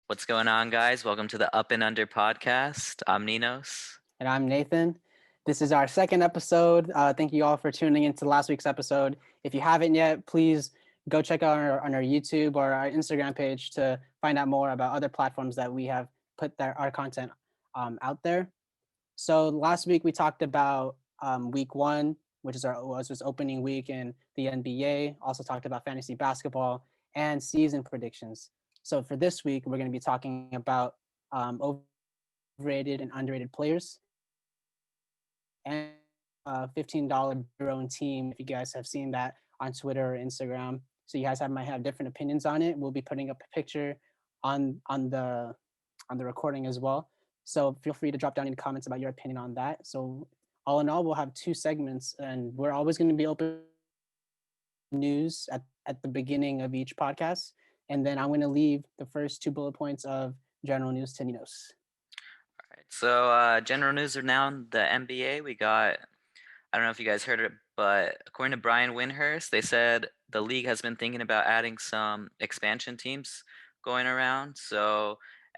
What's going on, guys? Welcome to the Up and Under podcast. I'm Ninos. And I'm Nathan. This is our second episode. Thank you all for tuning into last week's episode. If you haven't yet, please go check out on our YouTube or our Instagram page to find out more about other platforms that we have put our content out there. So last week we talked about week one, which is was opening week in the NBA. Also talked about fantasy basketball and season predictions. So for this week, we're going to be talking about overrated and underrated players and $15 your own team. If you guys have seen that on Twitter or Instagram, so you guys might have different opinions on it. We'll be putting up a picture on the recording as well. So feel free to drop down any comments about your opinion on that. So all in all, we'll have two segments, and we're always going to be open news at the beginning of each podcast. And then I'm going to leave the first two bullet points of general news to Ninos. All right. General news are now in the NBA. I don't know if you guys heard it, but according to Brian Windhurst, they said the league has been thinking about adding some expansion teams going around.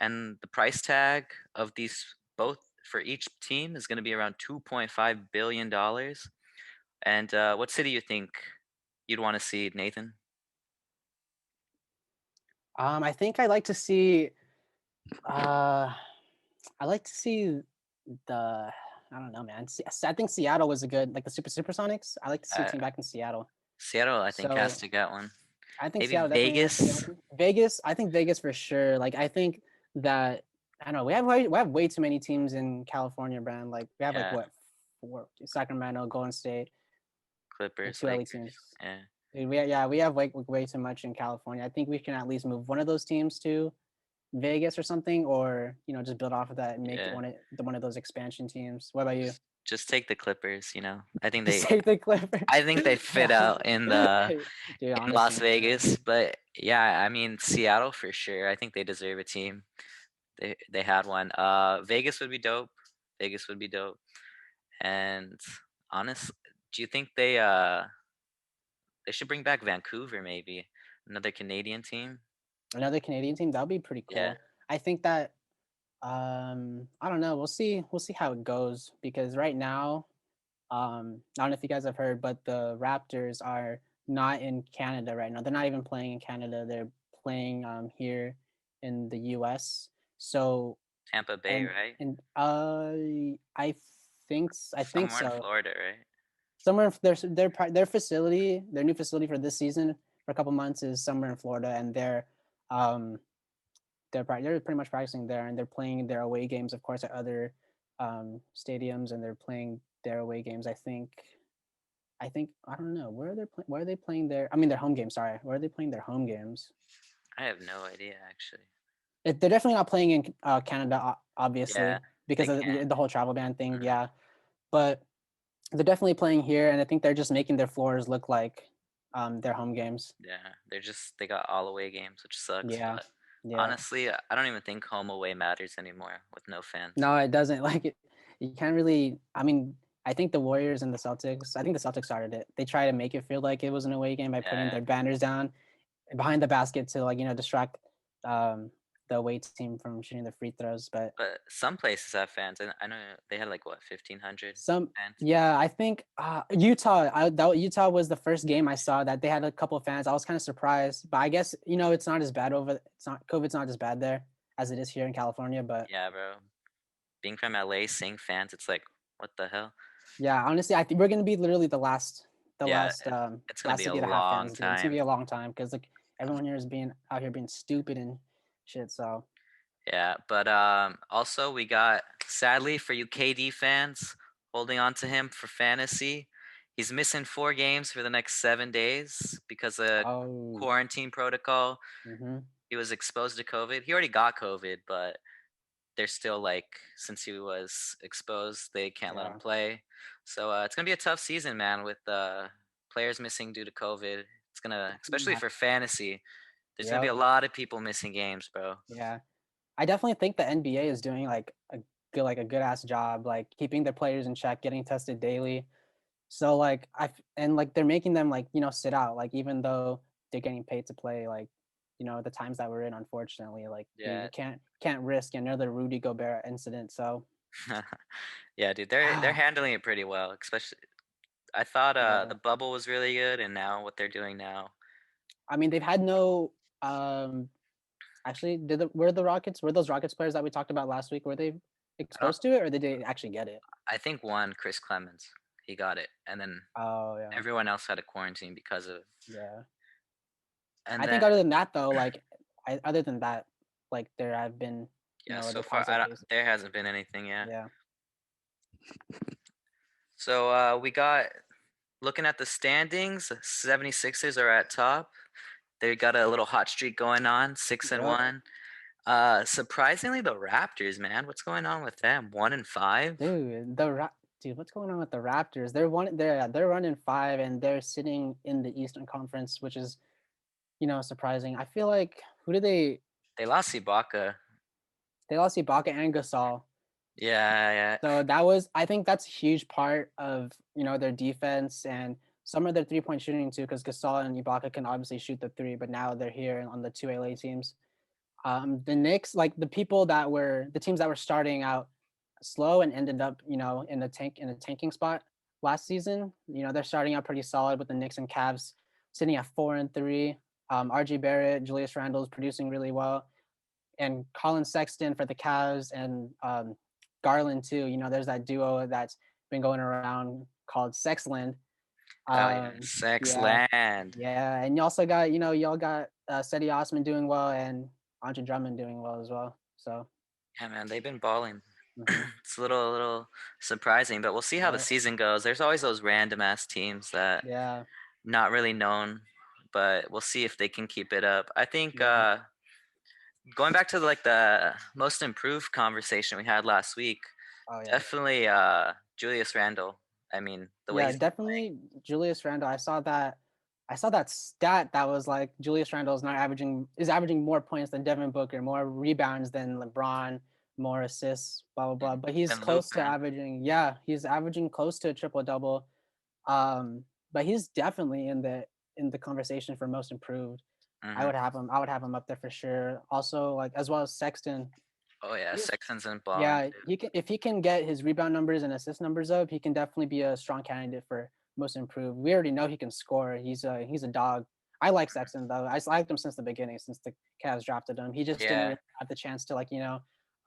And the price tag of these both for each team is going to be around $2.5 billion. And what city you think you'd want to see, Nathan? I think I like to see. Uh, I like to see the. I don't know, man. I think Seattle was a good, like the Supersonics. I like to see a Uh, team back in Seattle. Seattle, I think, has So to get one. I think Maybe Seattle definitely has to get Vegas. one. Vegas, I think Vegas for sure. Like I think that I don't know. We have way too many teams in California, Brand. Like we have like Yeah, what four? Sacramento, Golden State, like Clippers, two LA Lakers. teams. Yeah. Dude, we have like way too much in California. I think we can at least move one of those teams to Vegas or something, or just build off of that and make Yeah. one of those expansion teams. What about you? Just take the Clippers, you know. Just take the Clippers. I think they fit out Dude, in Las honestly, Vegas, but yeah, I mean Seattle for sure. I think they deserve a team. They had one. Vegas would be dope. Vegas would be dope. And honest, do you think they should bring back Vancouver maybe? Another Canadian team? another Canadian team that would be pretty Yeah. cool. I think that I don't know. We'll see how it goes because right now, I don't know if you guys have heard, but the Raptors are not in Canada right now. They're not even playing in Canada. They're playing here in the US. So Tampa Bay, and right? and I think Somewhere in so. Florida, right? Somewhere their new facility for this season for a couple months is somewhere in Florida, and um they're pretty much practicing there, and they're playing their away games, of course, at other stadiums, and they're playing their away games. I think I don't know where are they playing their. I mean their home games. Sorry, where are they playing their home games? I have no idea actually. They're definitely not playing in Canada, Yeah, obviously, because they of can't. the whole travel ban thing. Mhm. Yeah, but they're definitely playing here, and I think they're just making their floors look like their home games. Yeah, they got all away games, which sucks. Yeah, But yeah. honestly, I don't even think home away matters anymore with no fans. No, it doesn't. Like it, you can't really. I mean, I think the Warriors and the Celtics. I think the Celtics started it. They try to make it feel like it was an away game by putting Yeah, their banners down behind the basket to distract um, the away team from shooting the free throws. But but some places have fans, and I know they had like what 1,500 some, fans. yeah, I think Utah. Utah was the first game I saw that they had a couple of fans. I was kind of surprised, but I guess it's not as bad over. It's not COVID's not as bad there as it is here in California. But Yeah, bro. Being from LA, seeing fans, it's like what the hell? yeah, honestly, I think we're gonna be literally the Yeah, it's gonna last be a city to have long fans, dude. It's gonna be time. a long time because like everyone here is being out here being stupid and shit. So Yeah, but also we got sadly for you KD fans holding on to him for fantasy. He's missing 4 games for the next 7 days because of oh, quarantine protocol. mm-hmm. He was exposed to COVID. He already got COVID, but they're still like, since he was exposed, they can't let him Yeah, play. So it's gonna be a tough season, man, with players missing due to COVID. It's gonna, especially yeah, for fantasy, there's gonna be yep, a lot of people missing games, bro. yeah. I definitely think the NBA is doing like a good ass job, like keeping their players in check, getting tested daily. So like and like they're making them like sit out, like even though they're getting paid to play, like the times that we're in, unfortunately. Like we Yeah. can't risk another Rudy Gobert incident. So Yeah, dude, they're handling it pretty well. Especially, I thought the yeah. bubble was really good, and now what they're doing now. I mean, they've had no actually were those Rockets players that we talked about last week, were they I don't. exposed to it or did they actually get it? I think one, Chris Clemens, he got it, and then Oh yeah. everyone else had a quarantine because of. Yeah. And I then think other than that though, like other than that, like there have been, yeah, so other far I positive don't. cases. There hasn't been anything yet. Yeah. So we got looking at the standings. 76ers are at top. They got a little hot streak going on, six and Yep. one. Surprisingly, the Raptors, man, what's going on with them? 1-5. Dude, what's going on with the Raptors? They're running 5 and they're sitting in the Eastern Conference, which is, surprising. I feel like who did They lost Ibaka. they lost Ibaka and Gasol. Yeah, yeah. So I think that's a huge part of, their defense and some of their 3-point shooting too, because Gasol and Ibaka can obviously shoot the three, but now they're here on the two LA teams. The Knicks, like the teams that were starting out slow and ended up, in a tanking spot last season. They're starting out pretty solid with the Knicks and Cavs sitting at 4-3. RG Barrett, Julius Randle is producing really well, and Colin Sexton for the Cavs and Garland too. There's that duo that's been going around called Sexland. Oh yeah, Yeah, Sexland. yeah, and you also got y'all got Seti Osman doing well and Andre Drummond doing well as well. So Yeah, man, they've been balling. mhm, It's a little surprising, but we'll see how the yeah, season goes. There's always those random ass teams that yeah, not really known, but we'll see if they can keep it up. I think yeah. going back to like the most improved conversation we had last week, Oh yeah. definitely Julius Randle. I mean, the way Yeah, he's been playing. definitely Julius Randle. I saw that stat that was like Julius Randle is averaging more points than Devin Booker, more rebounds than LeBron, more assists, blah blah blah. But he's And close to Luca. averaging, yeah, he's averaging close to a triple double. But he's definitely in the conversation for most improved. Hmm. I would have him up there for sure. Also, like as well as Sexton. Oh yeah, He's Sexton's in balling Yeah, too. he can if he can get his rebound numbers and assist numbers up, he can definitely be a strong candidate for most improved. We already know he can score. He's a dog. I like Sexton though. Liked him since the beginning, since the Cavs drafted him. He just didn't Yeah, really have the chance to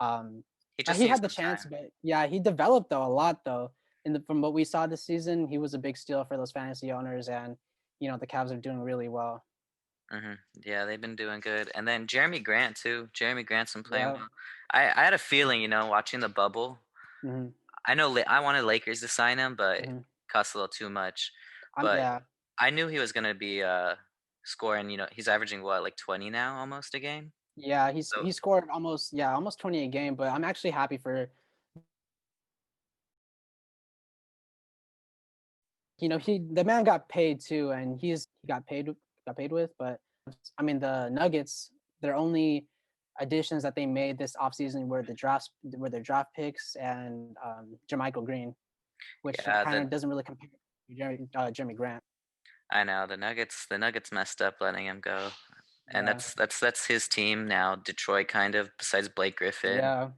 um, he just he needs had the some chance, time. but yeah, he developed though a lot though. From what we saw this season, he was a big steal for those fantasy owners, and the Cavs are doing really well. Hmm. Yeah, they've been doing good. And then Jeremy Grant too. Jeremy Grant's been playing Yeah. well. I had a feeling, watching the bubble. Hmm. I know I wanted Lakers to sign him, but it Hmm. cost a little too much. I'm But Yeah. I knew he was gonna be scoring. He's averaging what, like 20 now, almost a game. Yeah, So he scored almost 20 a game, but I'm actually happy for he the man got paid too, and he got paid with, but I mean the Nuggets, their only additions that they made this offseason were their draft picks and Jermichael Green, which yeah, kind of doesn't really compare to Jeremy Grant. I know the Nuggets messed up letting him go, and Yeah, that's his team now. Detroit kind of, besides Blake Griffin. yeah.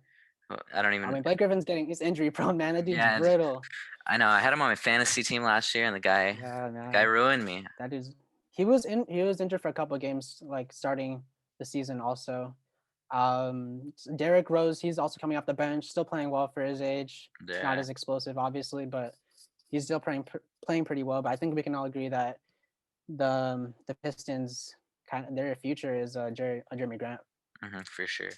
I don't I even. mean Blake Griffin's getting he's injury prone, man. That dude's Yeah, brittle. I know. I had him on my fantasy team last year, and Yeah, the guy man. ruined me. That is he was injured for a couple of games, like starting the season also. Derrick Rose, he's also coming off the bench, still playing well for his age. Not Yeah. as explosive, obviously, but he's still playing pretty well. But I think we can all agree that the Pistons kind of their future is Jeremy Grant. For sure.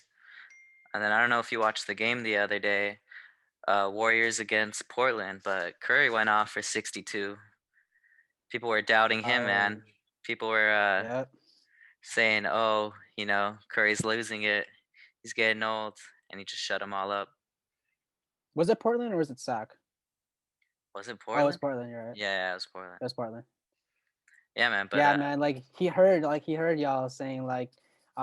And then I don't know if you watched the game the other day, Warriors against Portland, but Curry went off for 62. People were doubting him, Oh, man. People were yeah. saying, "Oh, Curry's losing it. He's getting old," and he just shut them all up. Was it Portland or was it Sac? Was it Oh, it's Portland? Portland. You're right. Yeah, it was Portland. That's Portland. Yeah, man. But Yeah, man. He heard y'all saying like,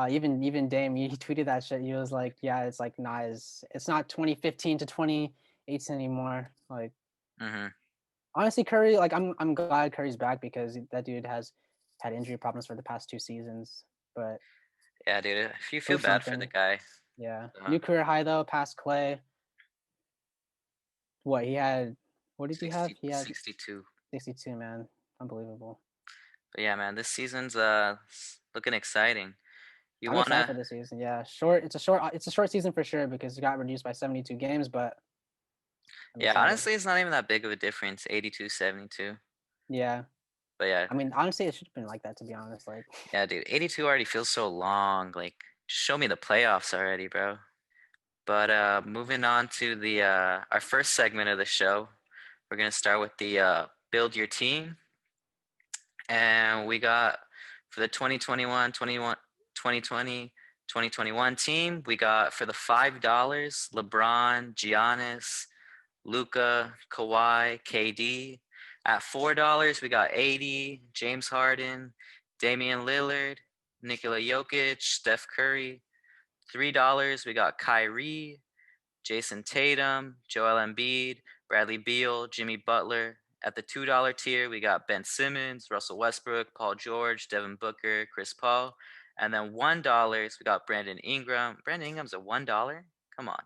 even Dame, he tweeted that shit. He was like, yeah, it's like not as it's not 2015 to 2018 anymore. Like hmm honestly, Curry, like I'm glad Curry's back because that dude has had injury problems for the past 2 seasons. But Yeah, dude. If you feel Prove bad for the something. guy, Yeah. uh, New career high though, past Clay. What he had? What did he have? 60, He had 62. 62. Man, unbelievable. But yeah, man, this season's looking exciting. You I'm excited wanna? for this season. Yeah, short. It's a short season for sure because it got reduced by 72 games, but I'm Yeah, excited. honestly, it's not even that big of a difference, 82-72. Yeah. But yeah, I mean, honestly, it should have been like that to be honest. Like, yeah, dude, 82 already feels so long. Like, just show me the playoffs already, bro. But moving on to the our first segment of the show, we're gonna start with the build your team, and we got for the 2020 team, we got for the $5, LeBron, Giannis, Luca, Kawhi, KD. At $4, we got 80, James Harden, Damian Lillard, Nikola Jokic, Steph Curry. $3, we got Kyrie, Jason Tatum, Joel Embiid, Bradley Beal, Jimmy Butler. At the $2 tier, we got Ben Simmons, Russell Westbrook, Paul George, Devin Booker, Chris Paul. And then $1, we got Brandon Ingram. Brandon Ingram's a $1? Come on.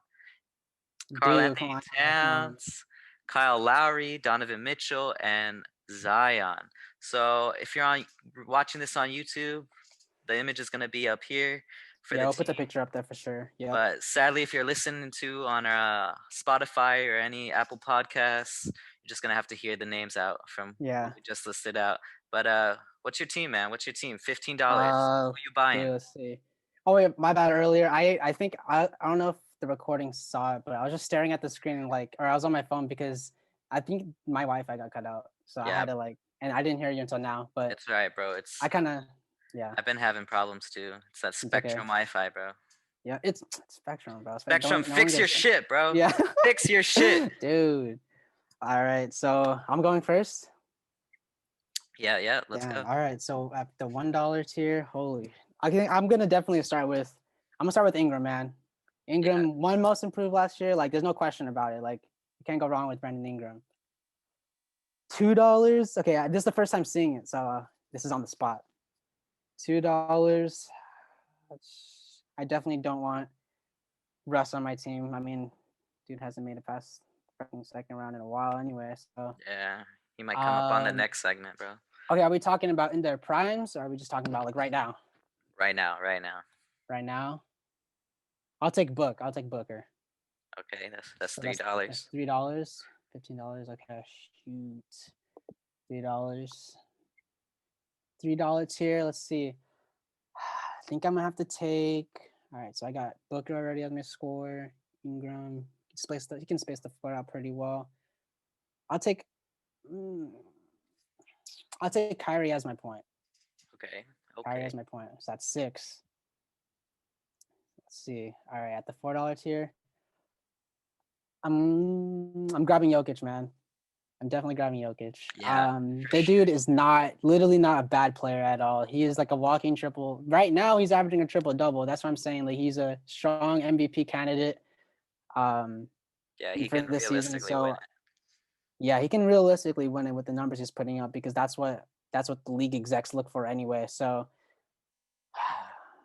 Carl dude, Anthony come on, come on. Towns, Kyle Lowry, Donovan Mitchell, and Zion. So if you're on watching this on YouTube, the image is going to be up here for Yeah, the we'll put the team. picture up there for sure. Yep. But sadly, if you're listening to on Spotify or any Apple Podcasts, you're just gonna have to hear the names out from what Yeah. we just listed out. But what's your team, man? What's your team? $15. Uh, Who you buying? dude, let's see. Oh wait, my bad earlier. I think I don't know if the recording saw it, but I was just staring at the screen and like, or I was on my phone because I think my Wi-Fi got cut out, so I Yeah, had to like, and I didn't hear you until now. But it's right, bro. I kind of, yeah, I've been having problems too. It's that it's okay. Spectrum Wi-Fi, bro. Yeah, it's Spectrum, bro. Spectrum, No one fix your gets. shit, bro. Yeah, Fix your shit. dude. All right, so I'm going first. Yeah, yeah. Let's Damn. go. All right, so at the $1 tier, holy, I think I'm gonna definitely start with. I'm gonna start with Ingram, man. Yeah, Ingram won most improved last year. Like, there's no question about it. Like, you can't go wrong with Brandon Ingram. $2. Okay, this is the first time seeing it, so this is on the spot. $2. I definitely don't want Russ on my team. I mean, dude hasn't made it past fucking second round in a while, anyway. So, yeah. He might come up on the um, next segment, bro. okay, are we talking about in their primes, or are we just talking about like right now? Right now, right now. Right now, I'll take Book. I'll take Booker. Okay, that's So three that's dollars. $3, $15. Okay, shoot, $3, $3 tier. Let's see. I think I'm gonna have to take. All right, so I got Booker already as my score. Ingram, he can space the floor out pretty well. I'll take. Mm, I'll take Kyrie as my point. Okay, Kyrie okay. as my point. So that's 6. Let's see. All right, at the $4 tier, I'm grabbing Jokic, man. I'm definitely grabbing Jokic. Yeah, for The sure. dude is literally not a bad player at all. He is like a walking triple. Right now, he's averaging a triple double. That's what I'm saying. Like, he's a strong MVP candidate um, Yeah, he for can this season. realistically win So yeah, he can realistically win it with the numbers he's putting up because that's what the league execs look for anyway. So,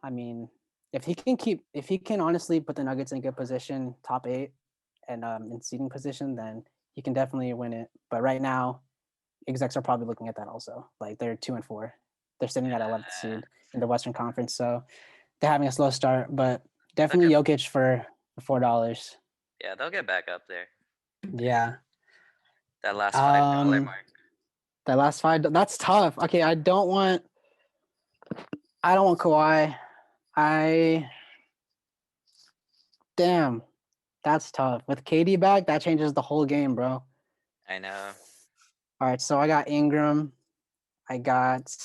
I mean, if he can honestly put the Nuggets in good position, top 8, and in seeding position, then he can definitely win it. But right now, execs are probably looking at that also. Like, they're 2-4. They're sitting at 11th it. seed in the Western Conference, so they're having a slow start. But They'll definitely get, Jokic for $4. yeah, they'll get back up there. Yeah. That last $5 Um, mark. that last 5. That's tough. Okay, I don't want Kawhi. I damn. That's tough. With KD back, that changes the whole game, bro. I know. All right, so I got Ingram. I got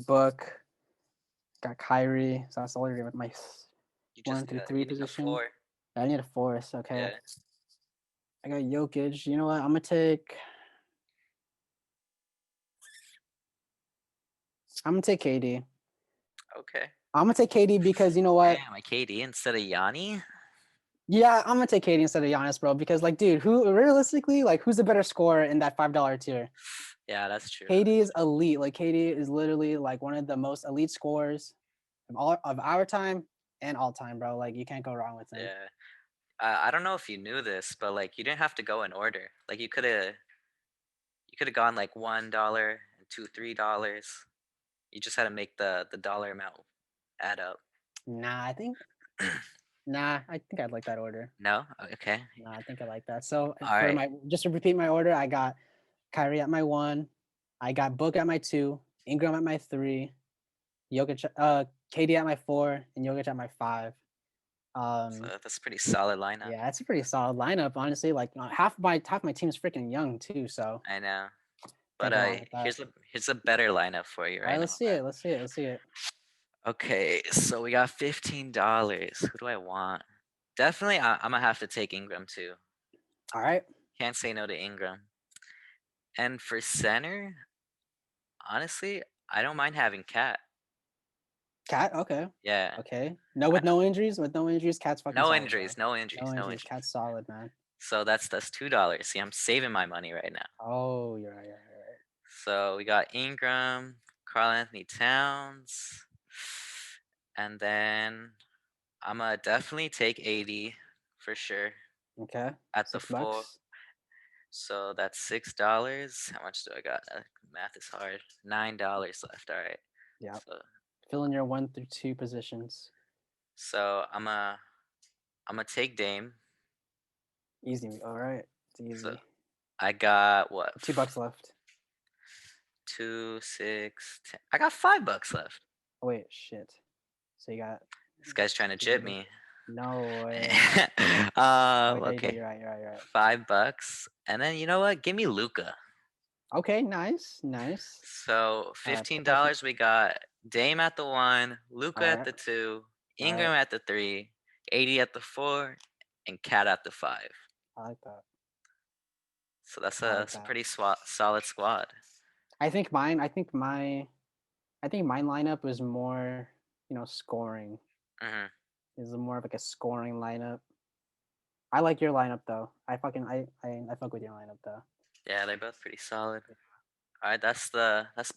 Book. Got Kyrie. So that's already with my You just one need through a three position. 4. I need a force. Okay. Yeah. I got Jokic. You know what? I'm gonna take KD. Okay. I'm gonna take KD because you know what? Damn, my KD instead of Yanni. Yeah, I'm gonna take KD instead of Giannis, bro. Because like, dude, who realistically, like, who's the better scorer in that $5 tier? Yeah, that's true. KD is elite. Like KD is literally like one of the most elite scorers of our time and all time, bro. Like you can't go wrong with him. Yeah. I don't know if you knew this, but like you didn't have to go in order. Like you could have gone like $1 and two, $3. You just had to make the dollar amount add up. Nah, I think I'd like that order. No? Okay. Nah, I think I like that. So All for right. my just to repeat my order, I got Kyrie at my 1, I got Book at my 2, Ingram at my 3, Jokic, KD at my 4, and Jokic at my 5. So Um, that's a pretty solid lineup. yeah, that's a pretty solid lineup, honestly. Like half my team's freaking young too, so I know. But can't go wrong with that. here's a better lineup for you All right, right now, let's see man. it. Let's see it. Let's see it. Okay, so we got $15. Who do I want? Definitely, I'm gonna have to take Ingram too. All right, Can't say no to Ingram. And for center, honestly, I don't mind having Cat. Cat. Okay, Yeah, okay. No, I with don't, no injuries. With no injuries, Cat's fucking no solid, bro. injuries, no injuries, No no injuries. injuries. Cat's solid, man. So that's $2. See, I'm saving my money right now. Oh, you're right. You're right. So we got Ingram, Carl Anthony Towns, and then I'm gonna definitely take 80 for sure Okay, at the 4. $6. So that's $6. How much do I got? Math is hard. $9 left. All right. Yeah. So Fill in your 1 through 2 positions. so I'm gonna take Dame. Easy. All right. It's So easy. I got what? $2 left. 2, 6, 10. I got $5 left. Oh, wait, shit. So you got This guy's trying to jip 2. me. No way. Oh yeah, you did. Okay. You're right. You're right. You're right. $5, and then you know what? Give me Luca. Okay, nice, nice. So Perfect. $15. We got Dame at the 1, Luca All at right. the 2, All right. Ingram at the 3, 80 at the 4, and Cat at the 5. I like that. So that's I a, like that's a that. pretty solid squad. I think mine. I think my lineup was more, scoring. Hmm. Is more of like a scoring lineup. I like your lineup though. I fuck with your lineup though. Yeah, they're both pretty solid. All right, that's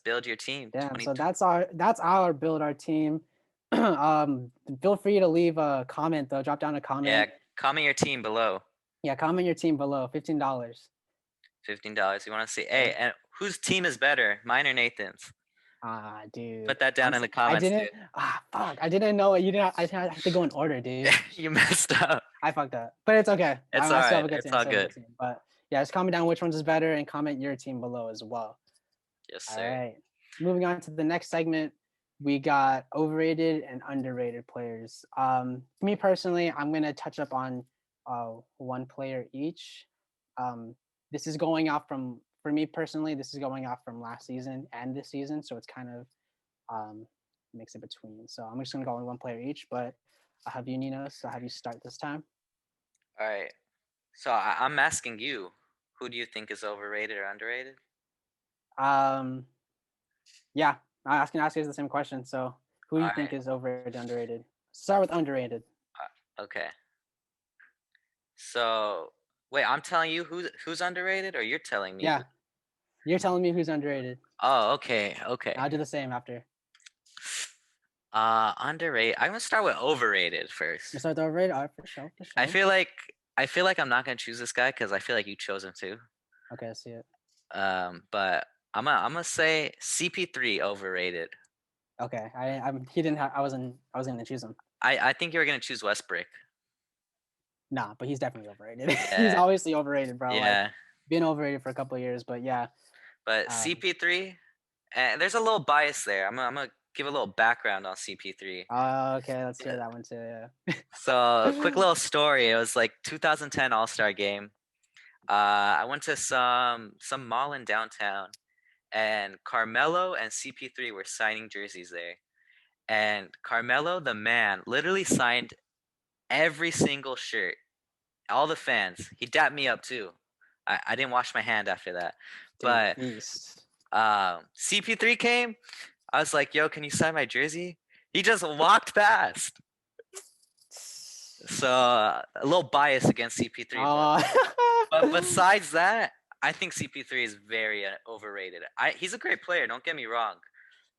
build your team. Damn. 20. So that's our build our team. Feel free to leave a comment though. Drop down a Yeah, comment. comment your team below. Yeah, comment your team below. $15. $15. You want to see? Yeah. Hey, and whose team is better, mine or Nathan's? Ah, dude. Put that down in the I comments, didn't. dude. Fuck. I didn't know it. You didn't. I have to go in order, dude. You messed up. I fucked up, but it's okay. It's I all still have right. a good It's team. I all still have a good. good team. But yeah, just comment down which ones is better and comment your team below as well. Yes, All sir. right. Moving on to the next segment, we got overrated and underrated players. Me personally, I'm gonna touch up on one player each. This is going off from for me personally. This is going off from last season and this season, so it's kind of mix it between. So I'm just gonna go on one player each, but I'll have you, Nino. So I'll have you start this time. All right. So I'm asking you, who do you think is overrated or underrated? Um, yeah, I was gonna ask you the same question. So who do All you think right. is overrated, underrated? Start with underrated. Okay. So wait, I'm telling you who's underrated, or you're telling me who? Yeah, you're telling me who's underrated. Oh, okay, okay. I'll do the same after. Underrated. I'm gonna start with overrated You first. start the overrated. All right, for sure, for I sure. feel like I feel like I'm not gonna choose this guy because I feel like you chose him too. Okay, I see it. But I'm gonna say CP3 overrated. Okay, he didn't have. I wasn't gonna choose him. I think you were gonna choose Westbrook. Nah, but he's definitely overrated. He's Yeah, obviously overrated, bro. Like yeah. been overrated for a couple of years, but yeah. But Um, CP3, and there's a little bias there. I'm gonna give a little background on CP3. okay, let's hear that one too. So, quick Yeah. little story. It was like 2010 All-Star game. I went to some mall in downtown, and Carmelo and CP3 were signing jerseys there. And Carmelo, the man, literally signed every single shirt. All the fans. He dapped me up too. I didn't wash my hand after that. Dude, But beast. CP3 came. I was like, "Yo, can you sign my jersey?" He just walked past. So a little bias against CP3, but Oh, besides that, I think CP3 is very overrated. He's a great player. Don't get me wrong.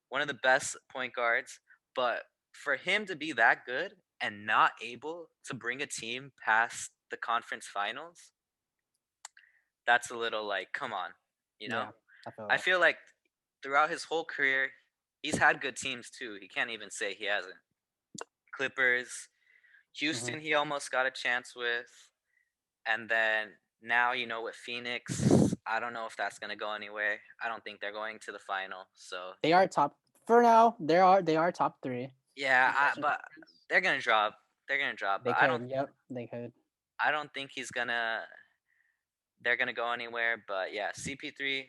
One of the best point guards, but for him to be that good and not able to bring a team past the conference finals, that's a little like, come on, you know? Yeah, I feel I that. feel like throughout his whole career, he's had good teams too. He can't even say he hasn't. Clippers, Hmm. Houston, he almost got a chance with, and then now with Phoenix, I don't know if that's gonna go anywhere. I don't think they're going to the final. So They are top for now. They are top three yeah, in the Western but Conference. they're gonna drop. They're gonna drop. They But could. Yep, they could. I don't think he's gonna. They're gonna go anywhere. But yeah, CP3,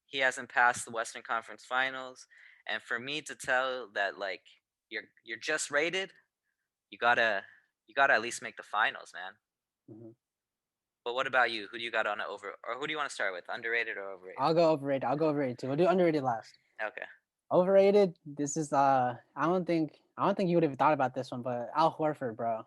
he hasn't passed the Western Conference Finals, and for me to tell that like you're just rated, you gotta you gotta at least make the finals, man. Hmm. But what about you? Who do you got on a over, or who do you want to start with? Underrated or overrated? I'll go overrated. I'll go overrated too. We'll do underrated last. Okay. Overrated. This is I don't think you would have thought about this one, but Al Horford, bro.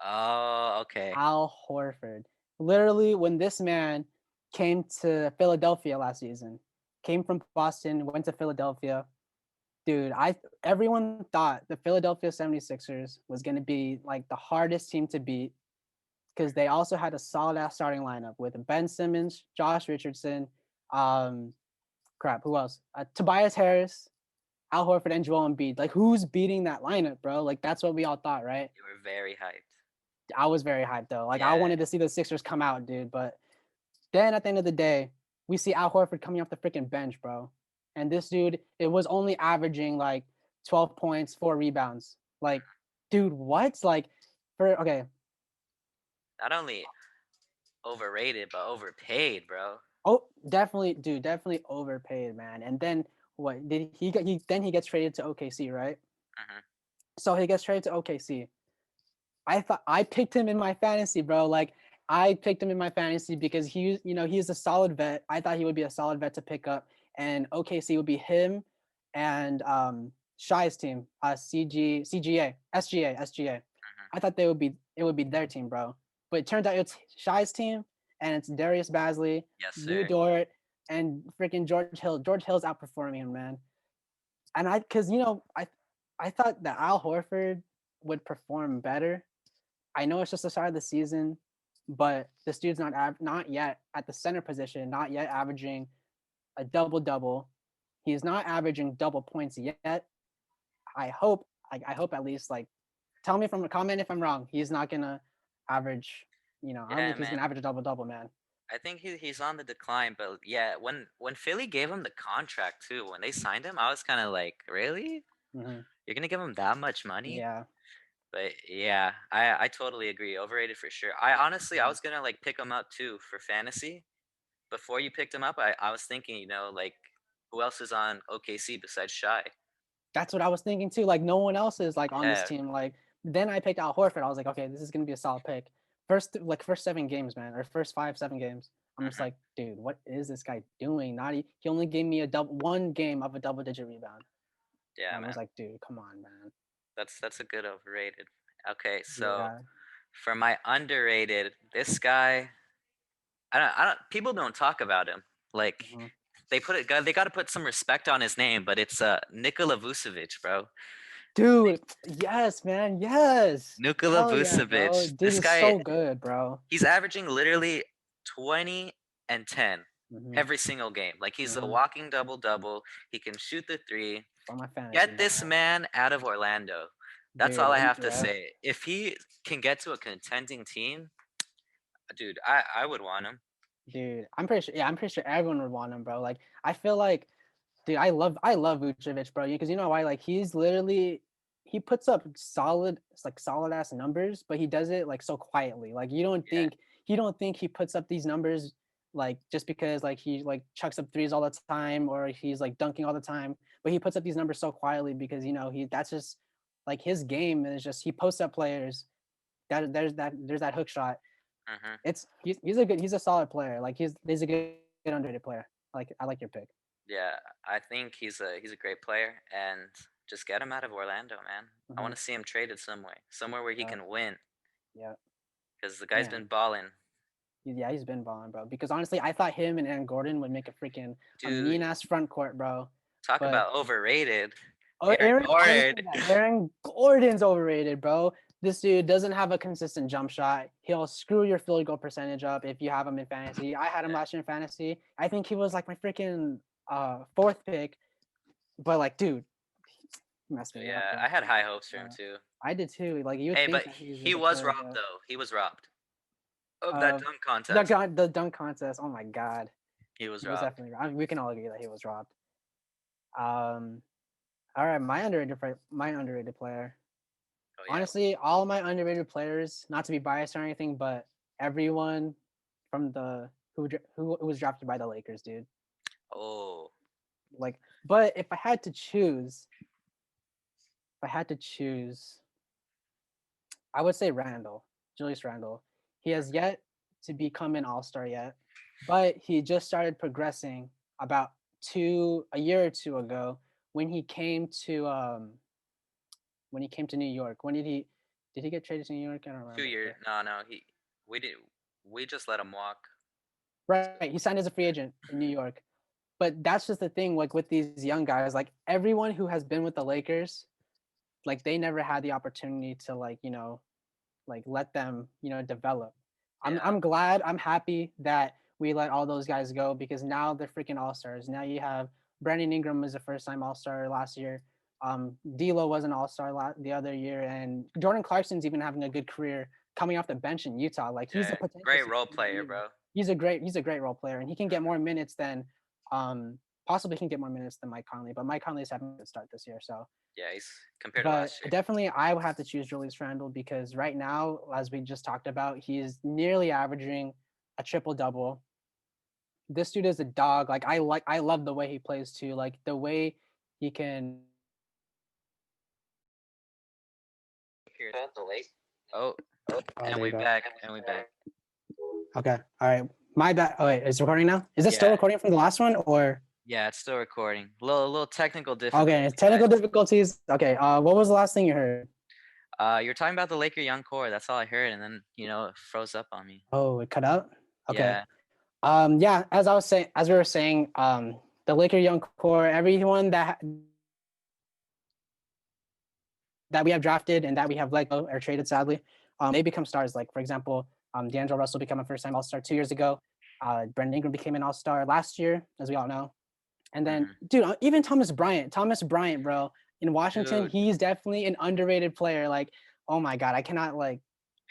Oh, okay. Al Horford. Literally, when this man came to Philadelphia last season, came from Boston, went to Philadelphia, dude, I everyone thought the Philadelphia 76ers was going to be like the hardest team to beat because they also had a solid ass starting lineup with Ben Simmons, Josh Richardson, um, who else? Tobias Harris, Al Horford, and Joel Embiid. Like, who's beating that lineup, bro? Like, that's what we all thought, right? You were very hyped. I was very hyped though. Like, I Yeah. wanted to see the Sixers come out, dude. But then at the end of the day, we see Al Horford coming off the freaking bench, bro. And this dude, it was only averaging like 12 points, 4 rebounds. Like, dude, what? Like, okay, Not only overrated, but overpaid, bro. oh, definitely, dude, definitely overpaid, man. And then what did he get? He gets traded to OKC, right? Hmm. So he gets traded to OKC. I thought I picked him in my fantasy, bro. Like I picked him in my fantasy because he's a solid vet. I thought he would be a solid vet to pick up, and OKC would be him and Shy's team, CGA, SGA, SGA. Hmm. I thought it would be their team, bro. But it turned out it's Shy's team, and it's Darius Bazley, Yes, Lou sir. Dort, and freaking George Hill. George Hill's outperforming him, man. And because I thought that Al Horford would perform better. I know it's just the start of the season, but this dude's not yet at the center position, not yet averaging a double double. He's not averaging double points yet. I hope at least like tell me from a comment if I'm wrong. He's not gonna average. I don't Yeah, think he's man. gonna average a double double, man. I think he's on the decline, but yeah, when Philly gave him the contract too, when they signed him, I was kind of like, really? Hmm. You're gonna give him that much money? Yeah. But yeah, I totally agree. Overrated for sure. I Mhm. was gonna like pick him up too for fantasy. Before you picked him up, I was thinking, like who else is on OKC besides Shy? That's what I was thinking too. Like no one else is like on this Yeah. team. Like then I picked Al Horford. I was like, okay, this is gonna be a solid pick. First 7 games, man, or first 5 7 games. I'm just Hmm. like, dude, what is this guy doing? Not he only gave me a double one game of a double digit rebound. Yeah, And I man. was like, dude, come on, man. That's a good overrated. Okay, so Yeah. for my underrated, this guy, I don't people don't talk about him. Like Mhm. they got to put some respect on his name, but it's Nikola Vucevic, bro. Dude, yes, man, yes. Nikola Hell yeah, bro. Vucevic. Dude This is guy, so good, bro. he's averaging literally 20 and 10 Hmm. every single game. Like he's a Hmm. walking double double. He can shoot the three. For my fantasy, Get bro. this man out of Orlando. That's Dude, all I and have to yeah. say. If he can get to a contending team, dude, I would want him. Dude, I'm pretty sure everyone would want him, bro. Like, I feel like, dude, I love Vucevic, bro. Because you know why? Like, he puts up solid ass numbers, but he does it like so quietly. Like, Yeah. you don't think he puts up these numbers like just because like he like chucks up threes all the time or he's like dunking all the time, but he puts up these numbers so quietly because he that's just like his game is just he posts up players. There's that hook shot. Hmm. He's a solid player. Like he's a good underrated player. I like your pick. Yeah, I think he's a great player, and just get him out of Orlando, man. I Hmm. want to see him traded somewhere where he Yeah, can win, yeah, because the guy's man. been balling. Yeah, he's been balling, bro. Because honestly, I thought him and Aaron Gordon would make a Dude, mean ass front court, bro. talk But about overrated. oh, Aaron Honestly, Gordon. that Aaron Gordon's overrated, bro. This dude doesn't have a consistent jump shot. He'll screw your field goal percentage up if you have him in fantasy. I had him Yeah. last year in fantasy. I think he was like my freaking fourth pick. But like, dude, he messed me up, Yeah, bro. I had high hopes for him Uh, too. I did too. Like you would Hey, think but that he's a he good was player, robbed but though. He was robbed of that uh, dunk contest. the dunk contest. Oh my god, He was he was robbed. definitely. I mean, we can all agree that he was robbed. Um, all right, my underrated player. Oh yeah. Honestly, all my underrated players, not to be biased or anything, but everyone from the who was drafted by the Lakers, dude. Oh, Like, but if I had to choose, I would say Randall, Julius Randle. He has yet to become an All Star yet, but he just started progressing about a year or two ago when he came to New York. When did he get traded to New York? I don't 2 years. remember. No, no. We did. We just let him walk. Right, he signed as a free agent in New York. But that's just the thing, like with these young guys, like everyone who has been with the Lakers, like they never had the opportunity to like let them, develop. Yeah. I'm glad, I'm happy that we let all those guys go because now they're freaking all stars. Now you have Brandon Ingram was a first time all star last year. D'Lo was an all star the other year, and Jordan Clarkson's even having a good career coming off the bench in Utah. Like he's a Yeah. potential Great role six man player, either. bro. He's a great role player, and he can get Mhm. more minutes than possibly can get more minutes than Mike Conley. But Mike Conley's having a good start this year, so Yeah, he's compared to but last year. definitely I would have to choose Julius Randle because right now, as we just talked about, he's nearly averaging a triple double. This dude is a dog. I love the way he plays too. Like the way he can Here's the lake. Oh, oh and there you we go. back. And we back. Okay. All right. My bad. Oh wait, is it recording now? Is it still Yeah. recording from the last one or Yeah, it's still recording. Little technical okay, difficulties, technical guys. difficulties. Okay. What was the last thing you heard? You're talking about the Laker young core. That's all I heard, and then it froze up on me. Oh, it cut out? Okay. Yeah. Yeah, as we were saying, the Laker young core, everyone that we have drafted and that we have let go or traded, sadly, they become stars. Like, for example, D'Angelo Russell became a first time All Star 2 years ago. Brandon Ingram became an All Star last year, as we all know. And then, Hmm. dude, even Thomas Bryant, bro, in Washington, Dude, he's definitely an underrated player. Like, oh my God, I cannot I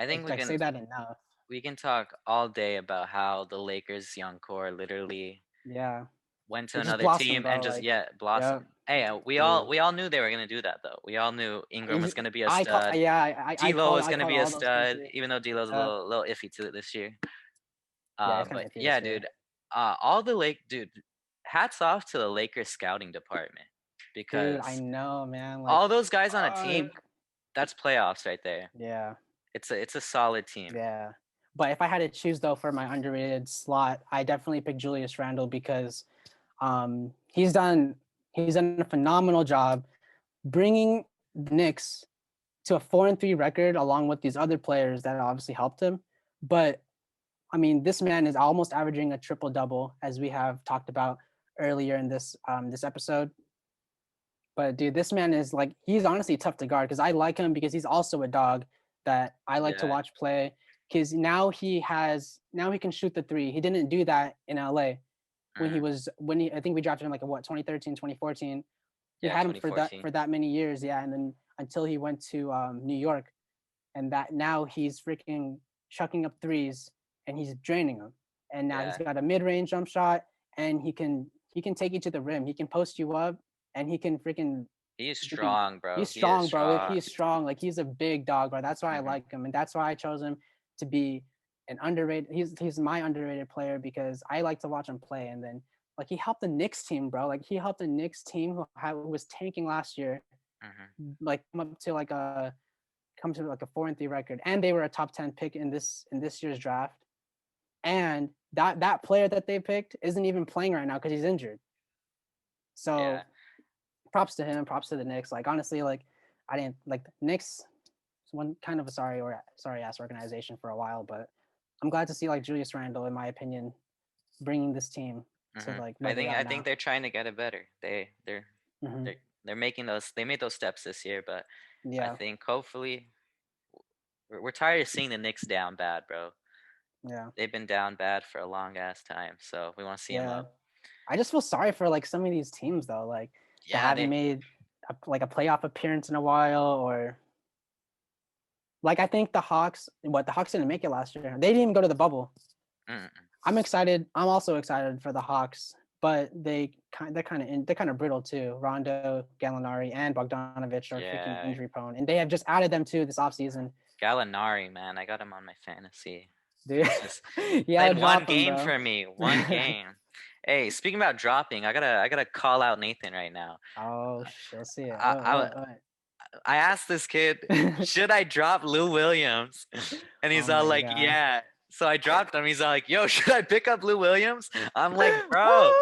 think we say can that enough. we can talk all day about how the Lakers young core literally Yeah, went to they just another blossomed, team and bro. just Like, yeah yeah, blossomed. Hey, we all dude. we all knew they were gonna do that though. We all knew Ingram was gonna be a I call, stud. yeah, D'Lo was I gonna called be a all those things stud, too. even though D'Lo's a Uh, little iffy to it this year. yeah, it's kind But of iffy yeah, this year. dude. All the dude. Hats off to the Lakers scouting department Dude, I because know, man. Like, all those guys on a team, fuck. that's playoffs right there. Yeah, It's a solid team. yeah. But if I had to choose though for my underrated slot, I definitely pick Julius Randle because he's done a phenomenal job bringing the Knicks to a 4-3 record along with these other players that obviously helped him. But I mean, this man is almost averaging a triple double as we have talked about earlier in this episode. But dude, this man is like he's honestly tough to guard because I like him because he's also a dog that I like to Yeah. watch play. Because now he can shoot the three. He didn't do that in LA Mm, when he I think we drafted him like in what 2013, 2014. We yeah, had him for 2014. that many years, yeah, and then until he went to New York, and that now he's freaking chucking up threes and he's draining them. And now he's Yeah, got a mid-range jump shot and he can take you to the rim. He can post you up and he can freaking he is freaking strong, bro. he's He is strong, bro. strong. He's strong. Like he's a big dog, bro. That's why I Hmm. like him, and that's why I chose him to be an underrated. He's my underrated player because I like to watch him play. And then like he helped the Knicks team, bro. Like he helped the Knicks team who was tanking last year, Hmm. like come to like a 4-3 record, and they were a top 10 pick in this year's draft. And that player that they picked isn't even playing right now because he's injured. Yeah, So props to him, props to the Knicks. Like honestly, like I didn't like the Knicks. One kind of a sorry ass organization for a while, but I'm glad to see like Julius Randle, in my opinion, bringing this team to Hmm. like I where they think are I think now. they're trying to get it better. Hmm. They're they're making those. They made those steps this year, but I Yeah, think hopefully we're tired of seeing the Knicks down bad, bro. yeah, They've been down bad for a long ass time, so we want to see them yeah. up. I just feel sorry for like some of these teams though, like that Yeah, haven't they. made like a playoff appearance in a while, or like I think the Hawks. What the Hawks didn't make it last year. They didn't even go to the bubble. Mm, I'm excited. I'm also excited for the Hawks, but they're kind of brittle too. Rondo, Gallinari, and Bogdanovich are freaking yeah, injury prone, and they have just added them too this offseason. Gallinari, man, I got him on my fantasy. Dude, He's just you played gotta one drop them, game bro. for me. One game. Hey, speaking about dropping, I gotta call out Nathan right now. Oh shit, let's see it. I I, What? I asked this kid, should I drop Lou Williams? And Oh he's all my like, god. yeah. So I dropped him. He's all like, yo, should I pick up Lou Williams? I'm like, bro.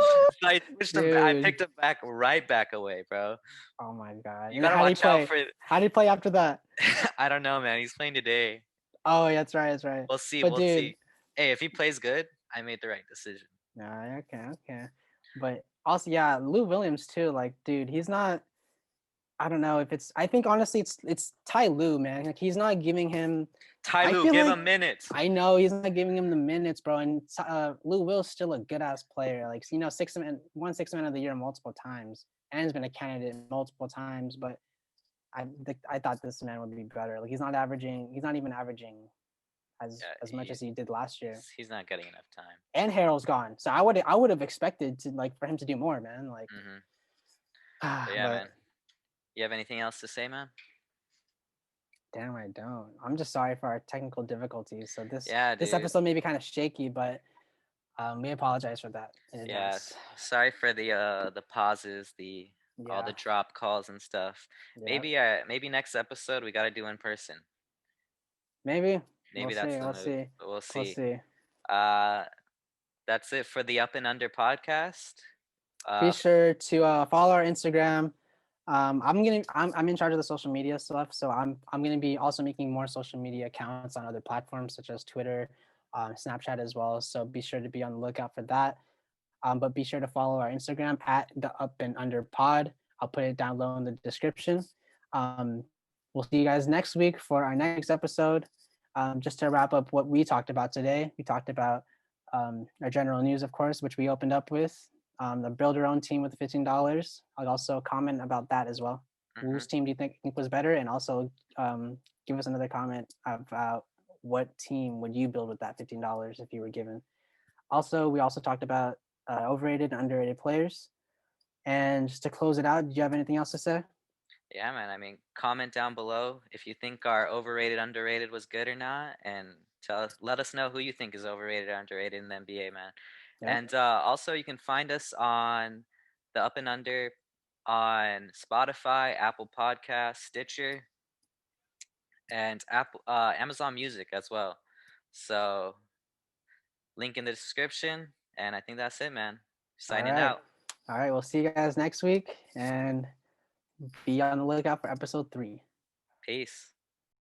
So I switched him. I Dude. picked him back right back away, bro. Oh my god. You And then gotta how do you watch out play? for. How do you play after that? I don't know, man. He's playing today. Oh, yeah, that's right. That's right. We'll see. But We'll dude, see. Hey, if he plays good, I made the right decision. nah, okay, okay. But also, yeah, Lou Williams too. Like, dude, he's not. I don't know if it's. I think honestly, it's Ty Lue, man. Like, he's not giving him. Ty I Lue, feel give like him minutes. I know he's not giving him the minutes, bro. And Lou Will's still a good ass player. Like, you know, won six man of the year multiple times, and has been a candidate multiple times. But I thought this man would be better. Like, he's not averaging. He's not even averaging Yeah, as much as he did last year. he's not getting enough time. And Harrell's gone, so I would have expected to like for him to do more, man. Like, Hmm. But yeah, but man. You have anything else to say, man? damn, I don't. I'm just sorry for our technical difficulties. So Yeah, this dude. episode may be kind of shaky, but we apologize for that in Yeah, advance. sorry for the pauses, the all Yeah, the drop calls and stuff. yeah. Maybe next episode we gotta do in person. Maybe we'll Maybe that's see. the We'll move. see. But we'll We'll see. see. Uh, that's it for the Up and Under podcast. Be Uh, sure to follow our Instagram. I'm in charge of the social media stuff, so I'm gonna be also making more social media accounts on other platforms such as Twitter, Snapchat as well. So be sure to be on the lookout for that. But be sure to follow our Instagram at the Up and Under Pod. I'll put it down low in the description. Um, we'll see you guys next week for our next episode. Just to wrap up what we talked about today, we talked about our general news, of course, which we opened up with the build your own team with $15. I'll also comment about that as well. mhm. Whose team do you think was better? And also give us another comment about what team would you build with that $15 if you were given. Also, we also talked about overrated and underrated players. And just to close it out, do you have anything else to say? Yeah, man. I mean, comment down below if you think our overrated, underrated was good or not, and let us know who you think is overrated or underrated in the NBA, man. Yeah. And also, you can find us on the Up and Under on Spotify, Apple Podcasts, Stitcher, and Amazon Music as well. So, link in the description, and I think that's it, man. All Signing right. out. All right. We'll see you guys next week and be on the lookout for episode 3. Peace.